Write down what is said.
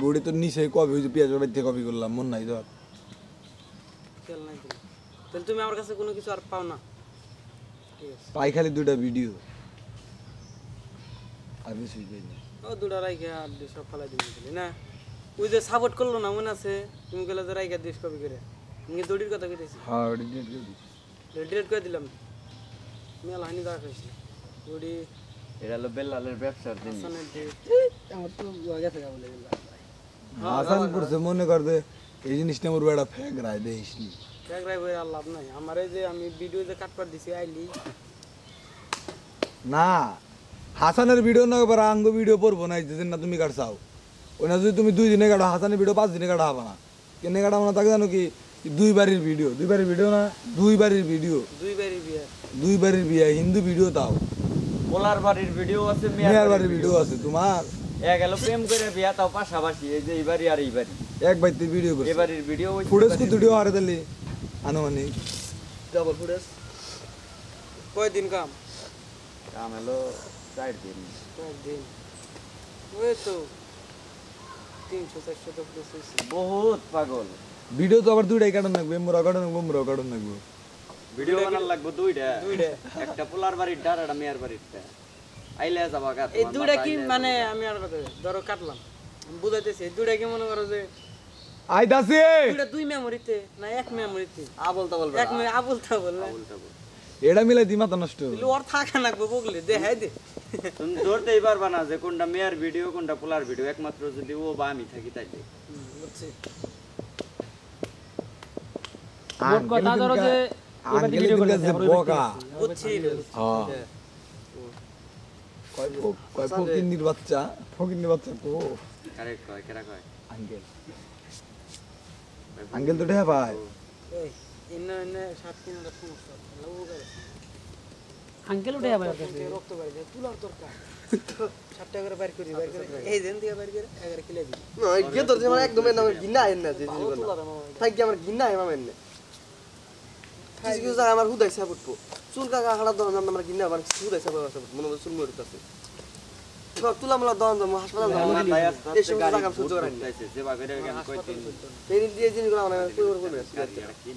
body তো নিচে copy হইছে পেঁয়াজের বাইতে কপি করলাম মন নাই ধর খেল নাই তো তাহলে তুমি আমার কাছে কোনো কিছু আর পাও না ঠিক আছে পাই খালি দুইটা ভিডিও আর কিছুই পাই না ও দুটা রাইখা আর সব ফেলাই দিবি না ওই যে সাপোর্ট করলো না মনে আছে তুমি গেলে যে রাইখা দিস কপি করে তুমি দড়ির কথা কইতেছি হ্যাঁ ডিলিট করে দিছি ডিলিট করে দিলাম মেলা হানি দেখা হয়েছে দড়ি এটা হলো বেল্লালের ব্যবসার জিনিস আমার তো গেছে গা বলে হাসান করছে মনে কর দে এই জিনিসটা মোর বেড়া ফেক রায় দেইসনি এক রাই বই আর লাভ নাই আমার এই যে আমি ভিডিও যে কাট করে দিছি আইলি না হাসানের ভিডিও না এবার আঙ্গ ভিডিও পড়বো না যেদিন না তুমি কাটছাও ওই না যদি তুমি 2 দিনে কাটো হাসানের ভিডিও 5 দিনে কাটা হবে না কেনে কাটাবো না তাকে জানো কি 2 বারের ভিডিও না 2 বারের ভিডিও দুই বাড়ি বিয়া হিন্দু ভিডিও তাও পোলার বাড়ির ভিডিও আছে মেয়ার বাড়ির ভিডিও আছে তোমার এক গেল প্রেম করে বিয়া তাও পাশাপাশি এই যে এইবারই আর এইবারই এক বাইতে ভিডিও করছে এবারের ভিডিও ফুটেজ কত ভিডিও হারে দিলি আনুমানিক ডাবল ফুটেজ কয় দিন কাম হলো 4 দিন দিন ওই তো 300-400 তো ফুটেজ হইছে বহুত পাগল ভিডিও তো আবার দুইটাই কাটন লাগবে মোরা কাটন লাগবে ভিডিও বানার লাগবে দুইটা একটা পোলার বাড়ির ডার আর মেয়ার বাড়িরটা আইলে যাবা কাট এই দুইটা কি মানে আমি আর কথা ধরো কাটলাম বুঝাইতেছি দুইটা কি মনে করো যে আইতাছে দুইটা দুই মেমোরিতে না এক মেমোরিতে আবল তাবল এক মে আবুল তাবল না এটা মিলাই দিমা তো নষ্ট দিলে ওর থাকা লাগবে বগলে দেখাই দে তুমি ধরতেই পারবা না যে কোনটা মেয়ার ভিডিও কোনটা পোলার ভিডিও একমাত্র যদি ও বা আমি থাকি তাইলে বুঝছি কথা ধরো যে এবার ভিডিও করে বোকা বুঝছি হ্যাঁ কয় ফকিন্নির বাচ্চা কো কারেক্ট কয় কেরা কয় আঙ্কেল তো ঢেয়া ভাই এই ইন্না 7 কিলোর সমস্যা লাগু করে আঙ্কেল উঠে আবার রক্ত বাইরে যায় তুলার দরকার 7 টাকা করে বাইর করি এই দেন দিয়ে বাইর করে 11 কিলো দিই না গে তোর যে মানে একদম নাম গিন্না আইন না যে জিনিসগুলো থাক কি আমার গিন্না আইমা মেনে কিছু কিছু জায়গা আমার হুদাই সাপোর্ট পো চুল কাকা হাড়া দন আমরা গিন্না আমার হুদাই সাপোর্ট মনে হচ্ছে চুল মরতে আছে তো তুলা মালা দন দম হাসপাতাল এই সব জায়গা সহ্য করেন যে বাগরে গান কইতেন এই দিয়ে জিনিসগুলো মানে কই করবে এটা কি